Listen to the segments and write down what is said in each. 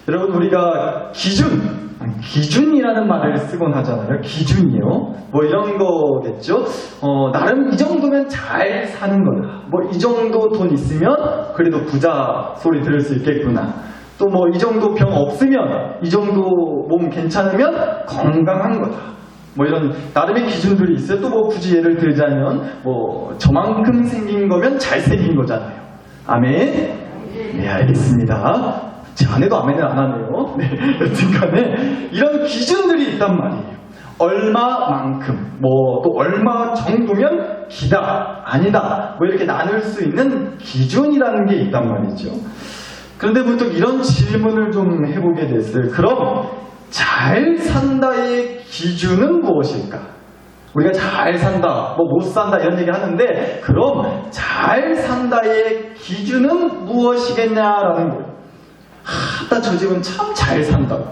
여러분, 우리가 기준이라는 말을 쓰곤 하잖아요. 기준이요. 뭐 이런 거겠죠. 나름 이 정도면 잘 사는 거다. 뭐 이 정도 돈 있으면 그래도 부자 소리 들을 수 있겠구나. 또 뭐 이 정도 병 없으면, 이 정도 몸 괜찮으면 건강한 거다. 뭐 이런 나름의 기준들이 있어요. 또 뭐 굳이 예를 들자면 뭐 저만큼 생긴 거면 잘생긴 거잖아요. 아멘? 네, 알겠습니다. 제 아내도 아멘을 안 하네요. 네, 여튼간에 이런 기준들이 있단 말이에요. 얼마만큼, 뭐 또 얼마 정도면 기다, 아니다, 뭐 이렇게 나눌 수 있는 기준이라는 게 있단 말이죠. 그런데 문득 이런 질문을 좀 해보게 됐어요. 그럼 잘 산다의 기준은 무엇일까? 우리가 잘 산다, 뭐 못 산다 이런 얘기 하는데, 그럼 잘 산다의 기준은 무엇이겠냐라는 거예요. 나 저 집은 참 잘 산다고.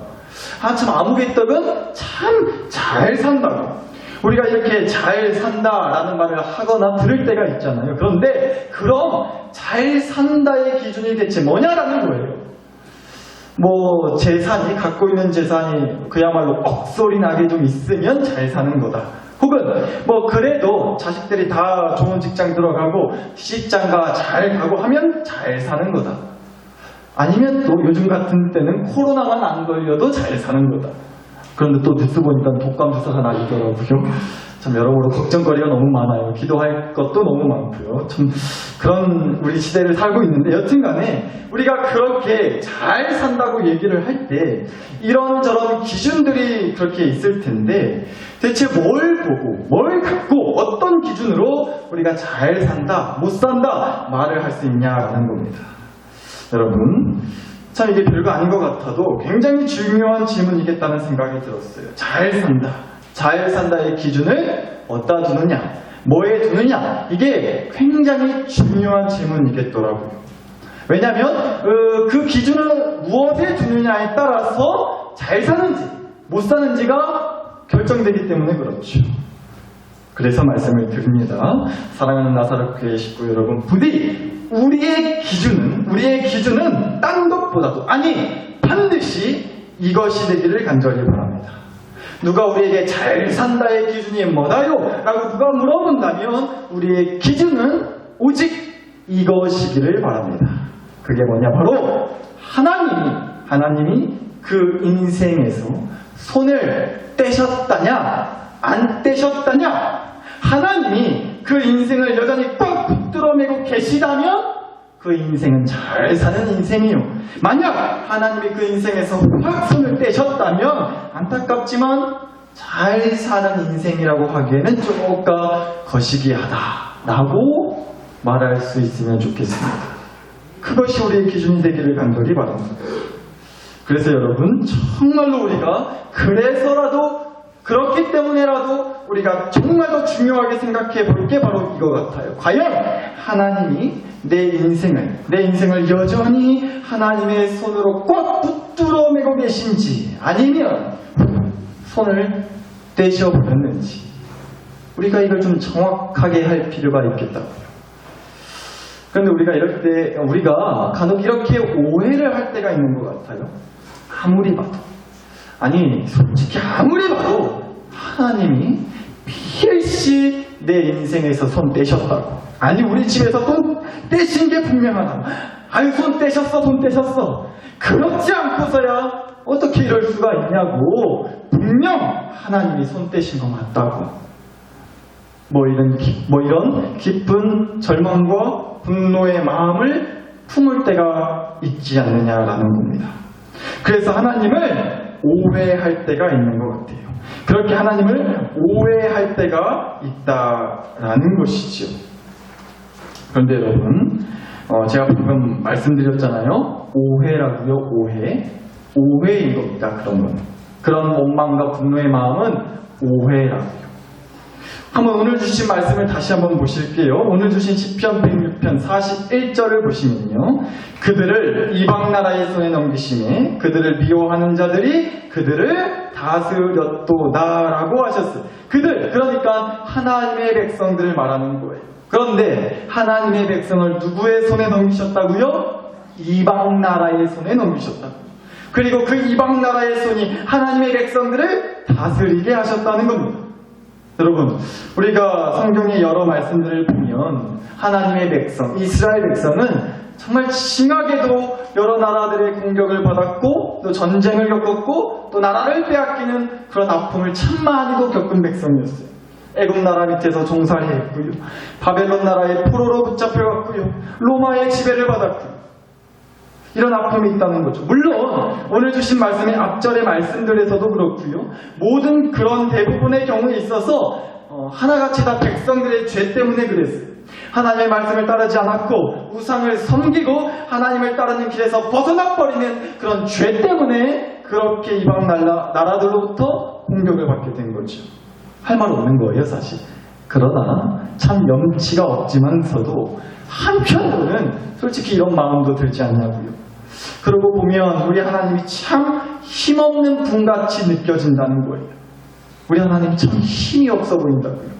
참 아무개떡은 참 잘 산다고. 우리가 이렇게 잘 산다라는 말을 하거나 들을 때가 있잖아요. 그런데 그럼 잘 산다의 기준이 대체 뭐냐라는 거예요. 뭐 재산이, 갖고 있는 재산이 그야말로 억소리 나게 좀 있으면 잘 사는 거다. 혹은 뭐 그래도 자식들이 다 좋은 직장 들어가고 시집장가 잘 가고 하면 잘 사는 거다. 아니면 또 요즘 같은 때는 코로나만 안 걸려도 잘 사는 거다. 그런데 또 뉴스 보니까 독감 주사가 나이더라고요. 참 여러모로 걱정거리가 너무 많아요. 기도할 것도 너무 많고요. 참 그런 우리 시대를 살고 있는데, 여튼간에 우리가 그렇게 잘 산다고 얘기를 할 때 이런저런 기준들이 그렇게 있을 텐데, 대체 뭘 보고 뭘 갖고 어떤 기준으로 우리가 잘 산다, 못 산다 말을 할 수 있냐라는 겁니다. 여러분, 참 이게 별거 아닌 것 같아도 굉장히 중요한 질문이겠다는 생각이 들었어요. 잘 산다. 잘 산다의 기준을 어디다 두느냐, 뭐에 두느냐, 이게 굉장히 중요한 질문이겠더라고요. 왜냐하면 그 기준을 무엇에 두느냐에 따라서 잘 사는지 못 사는지가 결정되기 때문에 그렇죠. 그래서 말씀을 드립니다. 사랑하는 나사렛 교회 식구 여러분, 부디 우리의 기준은 딴 것보다도, 아니 반드시 이것이 되기를 간절히 바랍니다. 누가 우리에게 잘 산다의 기준이 뭐다요? 라고 누가 물어본다면 우리의 기준은 오직 이것이기를 바랍니다. 그게 뭐냐? 바로 하나님이 그 인생에서 손을 떼셨다냐 안 떼셨다냐, 하나님이 그 인생을 여전히 꽉 붙들어 매고 계시다면 그 인생은 잘 사는 인생이요. 만약 하나님이 그 인생에서 확 손을 떼셨다면 안타깝지만 잘 사는 인생이라고 하기에는 조금 거시기하다라고 말할 수 있으면 좋겠습니다. 그것이 우리의 기준이 되기를 간절히 바랍니다. 그래서 여러분, 정말로 우리가 그렇기 때문에라도 우리가 정말 더 중요하게 생각해 볼 게 바로 이거 같아요. 과연 하나님이 내 인생을 여전히 하나님의 손으로 꽉 붙들어 매고 계신지, 아니면 손을 떼셔버렸는지, 우리가 이걸 좀 정확하게 할 필요가 있겠다고요. 그런데 우리가 이럴 때, 우리가 간혹 이렇게 오해를 할 때가 있는 것 같아요. 아무리 봐도, 솔직히 아무리 봐도 하나님이 필시 내 인생에서 손 떼셨다고. 우리 집에서 돈 떼신 게 분명하다. 손 떼셨어. 그렇지 않고서야 어떻게 이럴 수가 있냐고. 분명 하나님이 손 떼신 거 맞다고. 뭐 이런 깊은 절망과 분노의 마음을 품을 때가 있지 않느냐라는 겁니다. 그래서 하나님을 오해할 때가 있는 것 같아요. 그렇게 하나님을 오해할 때가 있다라는 것이죠. 그런데 여러분, 제가 방금 말씀드렸잖아요. 오해라고요. 오해인 겁니다. 그런 원망과 분노의 마음은 오해라고요. 한번 오늘 주신 말씀을 다시 한번 보실게요. 오늘 주신 시편 106편 41절을 보시면요, 그들을 이방 나라의 손에 넘기심에 그들을 미워하는 자들이 그들을 다스렸도다라고 하셨어요. 그러니까 하나님의 백성들을 말하는 거예요. 그런데 하나님의 백성을 누구의 손에 넘기셨다고요? 이방 나라의 손에 넘기셨다고요. 그리고 그 이방 나라의 손이 하나님의 백성들을 다스리게 하셨다는 겁니다. 여러분, 우리가 성경의 여러 말씀들을 보면 하나님의 백성, 이스라엘 백성은 정말 심하게도 여러 나라들의 공격을 받았고 또 전쟁을 겪었고 또 나라를 빼앗기는 그런 아픔을 참 많이도 겪은 백성이었어요. 애굽 나라 밑에서 종살이 했고요. 바벨론 나라의 포로로 붙잡혀갔고요. 로마의 지배를 받았고요. 이런 아픔이 있다는 거죠. 물론 오늘 주신 말씀의 앞절의 말씀들에서도 그렇고요. 모든 그런 대부분의 경우에 있어서 하나같이 다 백성들의 죄 때문에 그랬어요. 하나님의 말씀을 따르지 않았고 우상을 섬기고 하나님을 따르는 길에서 벗어나버리는 그런 죄 때문에 그렇게 이방 나라들로부터 공격을 받게 된 거죠. 할 말 없는 거예요, 사실. 그러나 참 염치가 없지만서도 한편으로는 솔직히 이런 마음도 들지 않냐고요. 그러고 보면 우리 하나님이 참 힘없는 분같이 느껴진다는 거예요. 우리 하나님이 참 힘이 없어 보인다고요.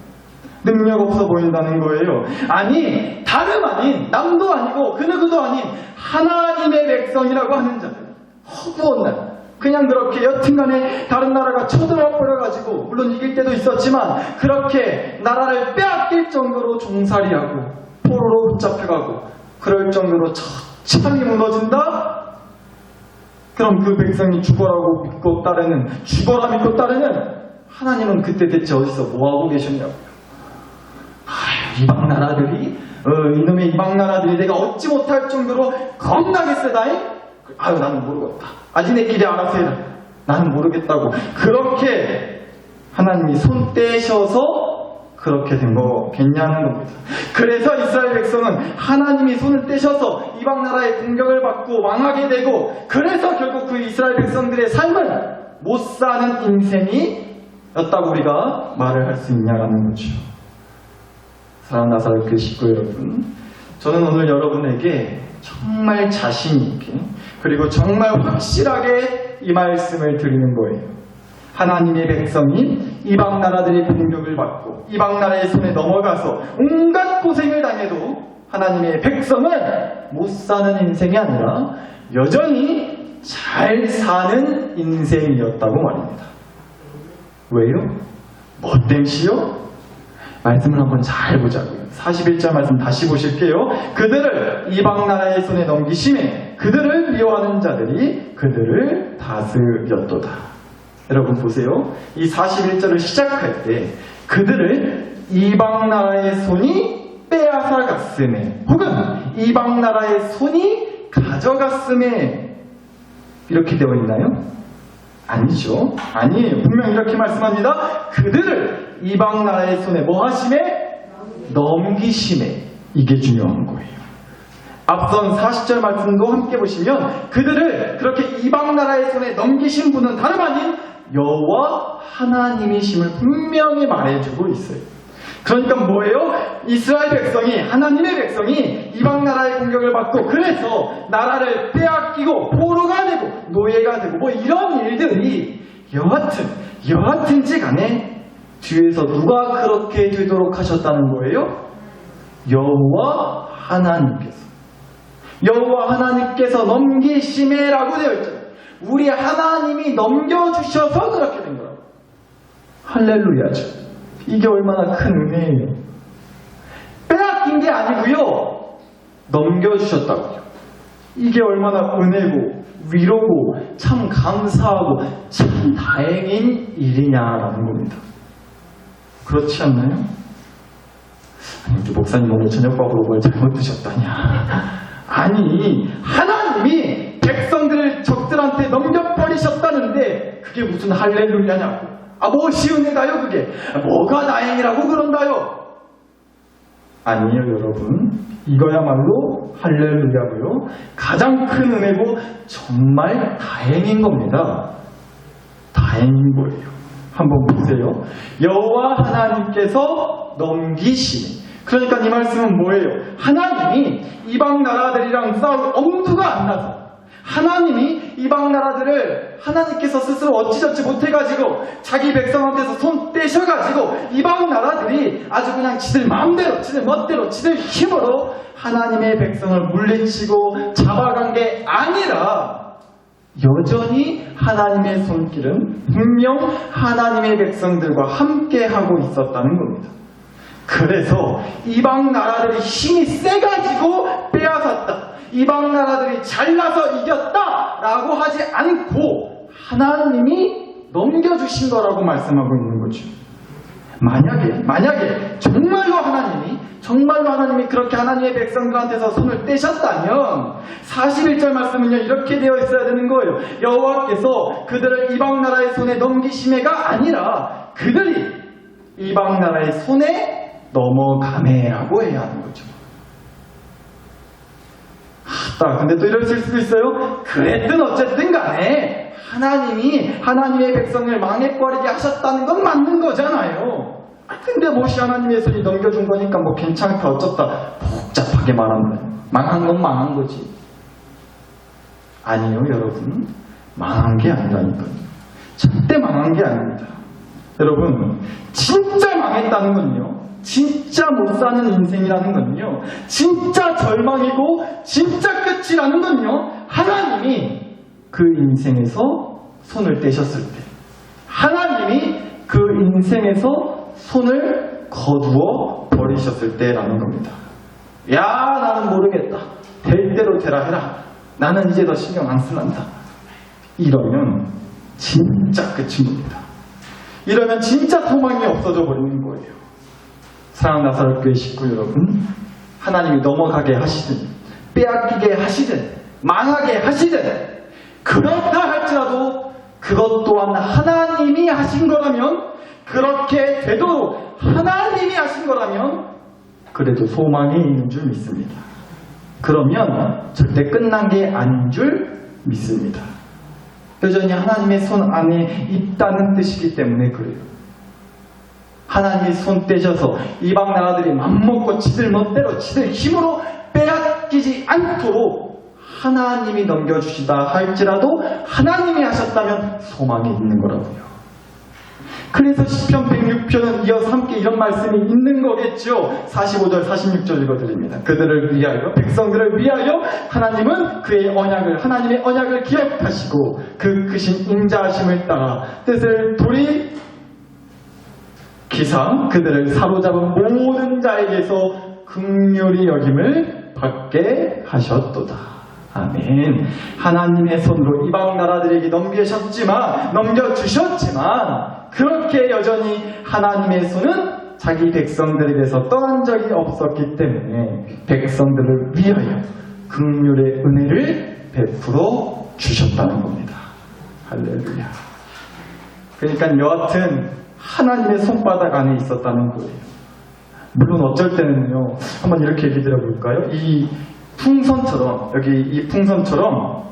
능력 없어 보인다는 거예요. 아니, 다름 아닌, 남도 아니고 그 누구도 아닌 하나님의 백성이라고 하는 자들, 허구한 날, 그냥 그렇게 여튼간에 다른 나라가 쳐들어 버려가지고 물론 이길 때도 있었지만 그렇게 나라를 빼앗길 정도로 종살이하고 포로로 붙잡혀가고 그럴 정도로 처참히 무너진다? 그럼 그 백성이 죽어라고 믿고 따르는, 죽어라 믿고 따르는 하나님은 그때 대체 어디서 뭐하고 계셨냐고요. 이방 나라들이 이놈의 이방 나라들이 내가 얻지 못할 정도로 겁나게 세다잉? 나는 모르겠다. 니네끼리 알아서 해라. 나는 모르겠다고. 그렇게 하나님이 손 떼셔서 그렇게 된 거겠냐는 겁니다. 그래서 이스라엘 백성은 하나님이 손을 떼셔서 이방 나라의 공격을 받고 망하게 되고 그래서 결국 그 이스라엘 백성들의 삶은 못 사는 인생이었다고 우리가 말을 할 수 있냐라는 거죠. 사랑하는 나사렛교회 식구 여러분, 저는 오늘 여러분에게 정말 자신 있게 그리고 정말 확실하게 이 말씀을 드리는 거예요. 하나님의 백성이 이방 나라들의 공격을 받고 이방 나라의 손에 넘어가서 온갖 고생을 당해도 하나님의 백성은 못 사는 인생이 아니라 여전히 잘 사는 인생이었다고 말입니다. 왜요? 뭐 땜시요? 말씀을 한번 잘 보자고요. 41절 말씀 다시 보실게요. 그들을 이방 나라의 손에 넘기심에 그들을 미워하는 자들이 그들을 다스렸도다. 여러분 보세요. 이 41절을 시작할 때 그들을 이방 나라의 손이 빼앗아 갔음에 혹은 이방 나라의 손이 가져갔음에 이렇게 되어 있나요? 아니죠. 아니에요. 분명 이렇게 말씀합니다. 그들을 이방 나라의 손에 뭐 하심에? 넘기심에. 이게 중요한 거예요. 앞선 40절 말씀도 함께 보시면 그들을 그렇게 이방 나라의 손에 넘기신 분은 다름 아닌 여호와 하나님이심을 분명히 말해주고 있어요. 그러니까 뭐예요? 이스라엘 백성이, 하나님의 백성이 이방 나라의 공격을 받고 그래서 나라를 빼앗기고 포로가 되고 노예가 되고 뭐 이런 일들이 여하튼지 간에 뒤에서 누가 그렇게 되도록 하셨다는 거예요? 여호와 하나님께서 넘기심에라고 되어 있죠. 우리 하나님이 넘겨주셔서 그렇게 된 거라고. 할렐루야죠. 이게 얼마나 큰 은혜예요. 빼앗긴 게 아니고요. 넘겨주셨다고요. 이게 얼마나 은혜고 위로고 참 감사하고 참 다행인 일이냐라는 겁니다. 그렇지 않나요? 아니, 우리 목사님 오늘 저녁밥으로 뭘 잘못 드셨다냐. 아니, 하나님이 백성들을 적들한테 넘겨버리셨다는데 그게 무슨 할렐루야냐고. 무엇이 은혜가요 그게? 뭐가 다행이라고 그런다요? 아니에요 여러분. 이거야말로 할렐루야고요. 가장 큰 은혜고 정말 다행인 겁니다. 다행인 거예요. 한번 보세요. 여호와 하나님께서 넘기시니. 그러니까 이 말씀은 뭐예요? 하나님이 이방 나라들이랑 싸울 엄두가 안 나서 하나님이 이방 나라들을 하나님께서 스스로 어찌저찌 못해가지고 자기 백성한테서 손 떼셔가지고 이방 나라들이 아주 그냥 지들 마음대로 지들 멋대로 지들 힘으로 하나님의 백성을 물리치고 잡아간 게 아니라 여전히 하나님의 손길은 분명 하나님의 백성들과 함께하고 있었다는 겁니다. 그래서 이방 나라들이 힘이 세가지고 빼앗았다, 이방 나라들이 잘나서 이겼다 라고 하지 않고 하나님이 넘겨주신 거라고 말씀하고 있는 거죠. 만약에 정말로 하나님이 그렇게 하나님의 백성들한테서 손을 떼셨다면 41절 말씀은요, 이렇게 되어 있어야 되는 거예요. 여호와께서 그들을 이방 나라의 손에 넘기심에가 아니라 그들이 이방 나라의 손에 넘어가매라고 해야 하는 거죠. 근데 또 이럴 수도 있어요. 그랬든 어쨌든 간에 하나님이 하나님의 백성을 망해버리게 하셨다는 건 맞는 거잖아요. 근데 모시 하나님의 손이 넘겨준 거니까 뭐 괜찮다 어쩌다 복잡하게 말한다. 망한 건 망한 거지. 아니요, 여러분. 망한 게 아니라니까요. 절대 망한 게 아닙니다. 여러분, 진짜 망했다는 건요, 진짜 못 사는 인생이라는 건요, 진짜 절망이고 진짜 끝이라는 건요, 하나님이 그 인생에서 손을 떼셨을 때, 하나님이 그 인생에서 손을 거두어 버리셨을 때라는 겁니다. 야, 나는 모르겠다, 될 대로 되라 해라, 나는 이제 더 신경 안 쓰란다, 이러면 진짜 끝인 겁니다. 이러면 진짜 소망이 없어져 버리는 거예요. 사랑하는 나사렛교회 식구 여러분, 하나님이 넘어가게 하시든 빼앗기게 하시든 망하게 하시든 그렇다 할지라도 그것 또한 하나님이 하신 거라면, 그렇게 되도록 하나님이 하신 거라면 그래도 소망이 있는 줄 믿습니다. 그러면 절대 끝난 게 아닌 줄 믿습니다. 여전히 하나님의 손 안에 있다는 뜻이기 때문에 그래요. 하나님이 손 떼셔서 이방 나라들이 맘먹고 지들 멋대로 지들 힘으로 빼앗기지 않도록 하나님이 넘겨주시다 할지라도 하나님이 하셨다면 소망이 있는 거라고요. 그래서 시편 106편은 이어서 함께 이런 말씀이 있는 거겠죠. 45절 46절 읽어드립니다. 그들을 위하여, 백성들을 위하여 하나님은 그의 언약을, 하나님의 언약을 기억하시고 그 크신 인자하심을 따라 뜻을 돌이 기상 그들을 사로잡은 모든 자에게서 긍휼히 여김을 받게 하셨도다. 아멘. 하나님의 손으로 이방 나라들에게 넘겨주셨지만 그렇게 여전히 하나님의 손은 자기 백성들에게서 떠난 적이 없었기 때문에 백성들을 위하여 긍휼의 은혜를 베풀어 주셨다는 겁니다. 할렐루야. 그러니까 여하튼 하나님의 손바닥 안에 있었다는 거예요. 물론 어쩔 때는요, 한번 이렇게 얘기 드려볼까요? 이 풍선처럼, 여기 이 풍선처럼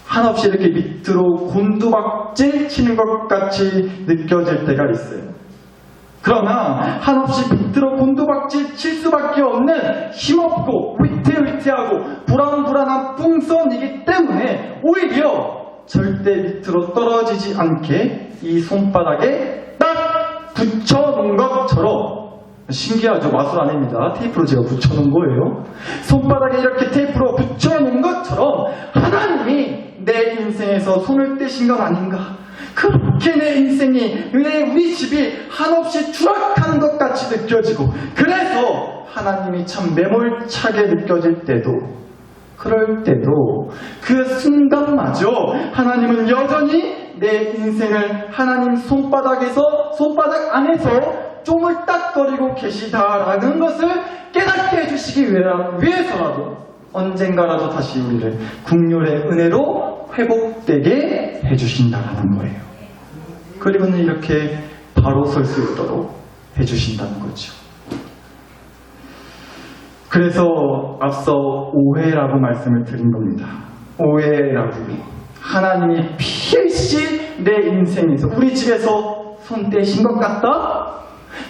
한없이 이렇게 밑으로 곤두박질 치는 것 같이 느껴질 때가 있어요. 그러나 한없이 밑으로 곤두박질 칠 수밖에 없는 힘없고 위태위태하고 불안불안한 풍선이기 때문에 오히려 절대 밑으로 떨어지지 않게 이 손바닥에 딱 붙여놓은 것처럼, 신기하죠? 마술 아닙니다. 테이프로 제가 붙여놓은 거예요. 손바닥에 이렇게 테이프로 붙여놓은 것처럼 하나님이 내 인생에서 손을 떼신 건 아닌가, 그렇게 내 인생이, 우리 집이 한없이 추락하는 것 같이 느껴지고, 그래서 하나님이 참 매몰차게 느껴질 때도, 그럴 때도 그 순간마저 하나님은 여전히 내 인생을 하나님 손바닥 안에서 쪼물딱거리고 계시다라는 것을 깨닫게 해주시기 위해서라도 언젠가라도 다시 우리를 긍휼의 은혜로 회복되게 해주신다는 거예요. 그리고는 이렇게 바로 설 수 있도록 해주신다는 거죠. 그래서 앞서 오해라고 말씀을 드린 겁니다. 오해라고요. 하나님이 필시 내 인생에서, 우리 집에서 손 떼신 것 같다?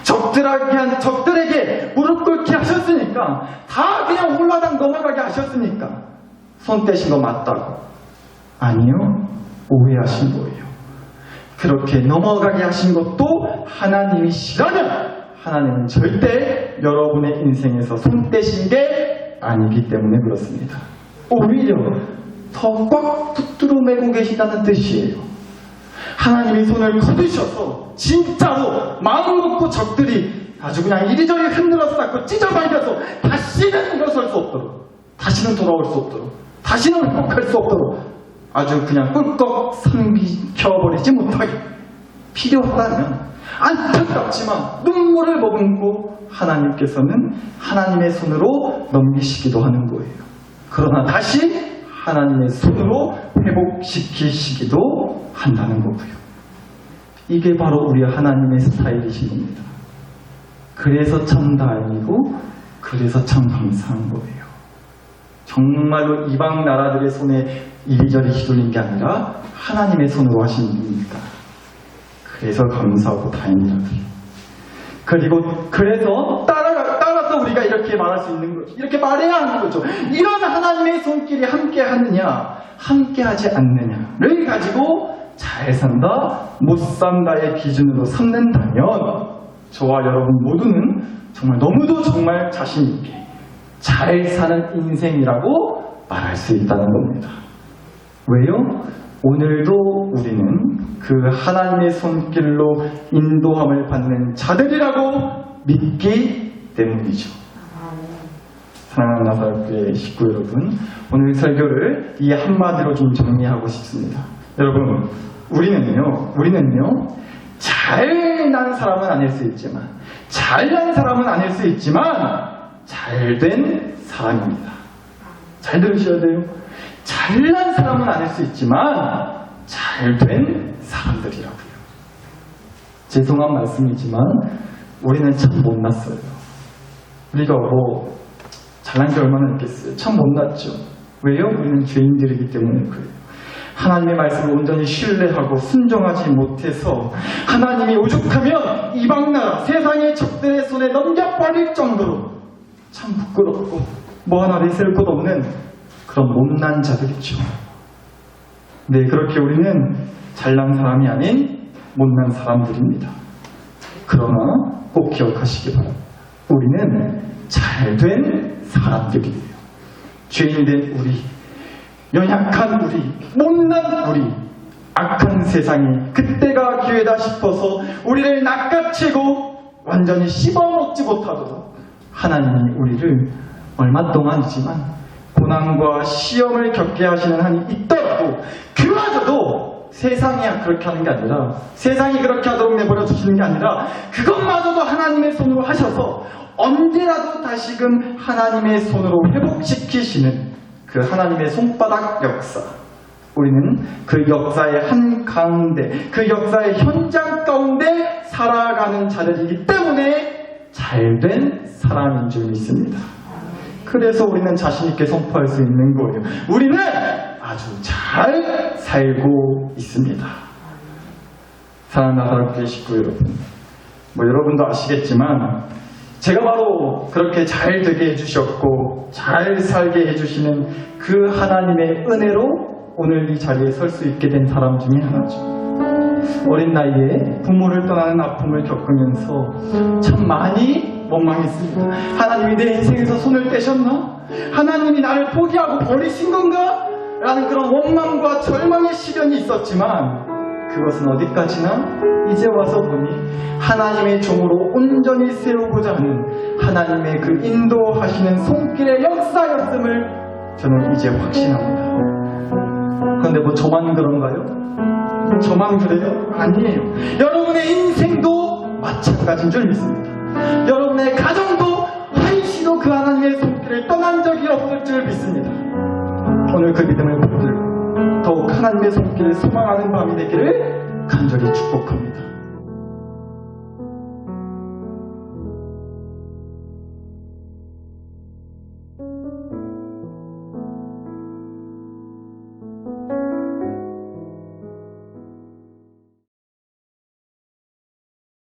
적들에게 무릎 꿇게 하셨으니까, 다 그냥 올라당 넘어가게 하셨으니까 손 떼신 거 맞다고. 아니요, 오해하신 거예요. 그렇게 넘어가게 하신 것도 하나님이시라면 하나님은 절대 여러분의 인생에서 손 떼신 게 아니기 때문에 그렇습니다. 오히려 더 꽉 붙들어 매고 계시다는 뜻이에요. 하나님의 손을 거두셔서 진짜로 마음 먹고 적들이 아주 그냥 이리저리 흔들어 쌓고 찢어발려서 다시는 일어설 수 없도록, 다시는 돌아올 수 없도록, 다시는 회복할 수 없도록 아주 그냥 꿀꺽 삼켜버리지 못하게 필요하다면 안타깝지만 눈물을 머금고 하나님께서는 하나님의 손으로 넘기시기도 하는 거예요. 그러나 다시 하나님의 손으로 회복시키시기도 한다는 거고요. 이게 바로 우리 하나님의 스타일이신 겁니다. 그래서 참 다행이고 그래서 참 감사한 거예요. 정말로 이방 나라들의 손에 이리저리 휘둘린 게 아니라 하나님의 손으로 하신 일이니까 그래서 감사하고 다행이라고요. 그리고 그래서 따라서 우리가 이렇게 말할 수 있는 거죠. 이렇게 말해야 하는 거죠. 이런 하나님의 손길이 함께 하느냐 함께 하지 않느냐를 가지고 잘 산다 못 산다의 기준으로 삼는다면 저와 여러분 모두는 정말 너무도 정말 자신 있게 잘 사는 인생이라고 말할 수 있다는 겁니다. 왜요? 오늘도 우리는 그 하나님의 손길로 인도함을 받는 자들이라고 믿기 때문이죠. 사랑하는 나사렛교회 식구 여러분, 오늘 설교를 이 한마디로 좀 정리하고 싶습니다. 여러분, 우리는요 잘난 사람은 아닐 수 있지만 잘난 사람은 아닐 수 있지만 잘된 사람입니다. 잘 들으셔야 돼요. 잘난 사람은 아닐 수 있지만 잘된 사람들이라고요. 죄송한 말씀이지만 우리는 참 못났어요. 우리가 잘난 게 얼마나 있겠어요. 참 못났죠. 왜요? 우리는 죄인들이기 때문에 그래요. 하나님의 말씀을 온전히 신뢰하고 순종하지 못해서 하나님이 오죽하면 이방나라 세상의 적들의 손에 넘겨버릴 정도로 참 부끄럽고 뭐 하나 내세울 것 없는 그런 못난 자들이죠. 네, 그렇게 우리는 잘난 사람이 아닌 못난 사람들입니다. 그러나 꼭 기억하시기 바랍니다. 우리는 잘된 사람들이에요. 죄인된 우리, 연약한 우리, 못난 우리, 악한 세상이 그때가 기회다 싶어서 우리를 낚아채고 완전히 씹어먹지 못하도록 하나님이 우리를 얼마 동안이지만 고난과 시험을 겪게 하시는 한이 있더라도 그마저도 세상이 그렇게 하는 게 아니라 세상이 그렇게 하도록 내버려 두시는 게 아니라 그것마저도 하나님의 손으로 하셔서 언제라도 다시금 하나님의 손으로 회복시키시는 그 하나님의 손바닥 역사, 우리는 그 역사의 한가운데 그 역사의 현장 가운데 살아가는 자들이기 때문에 잘된 사람인 줄 믿습니다. 그래서 우리는 자신있게 선포할 수 있는 거예요. 우리는 아주 잘 살고 있습니다. 사랑하는 나사렛교회 식구 여러분, 여러분도 아시겠지만 제가 바로 그렇게 잘 되게 해주셨고 잘 살게 해주시는 그 하나님의 은혜로 오늘 이 자리에 설 수 있게 된 사람 중에 하나죠. 어린 나이에 부모를 떠나는 아픔을 겪으면서 참 많이 원망했습니다. 하나님이 내 인생에서 손을 떼셨나? 하나님이 나를 포기하고 버리신 건가? 라는 그런 원망과 절망의 시련이 있었지만 그것은 어디까지나 이제 와서 보니 하나님의 종으로 온전히 세우고자 하는 하나님의 그 인도하시는 손길의 역사였음을 저는 이제 확신합니다. 그런데 저만 그런가요? 저만 그래요? 아니에요. 여러분의 인생도 마찬가지인 줄 믿습니다. 여러분의 가정도 한시도 그 하나님의 손길을 떠난 적이 없을 줄 믿습니다. 오늘 그 믿음을 붙들고 더욱 하나님의 손길을 소망하는 밤이 되기를 간절히 축복합니다.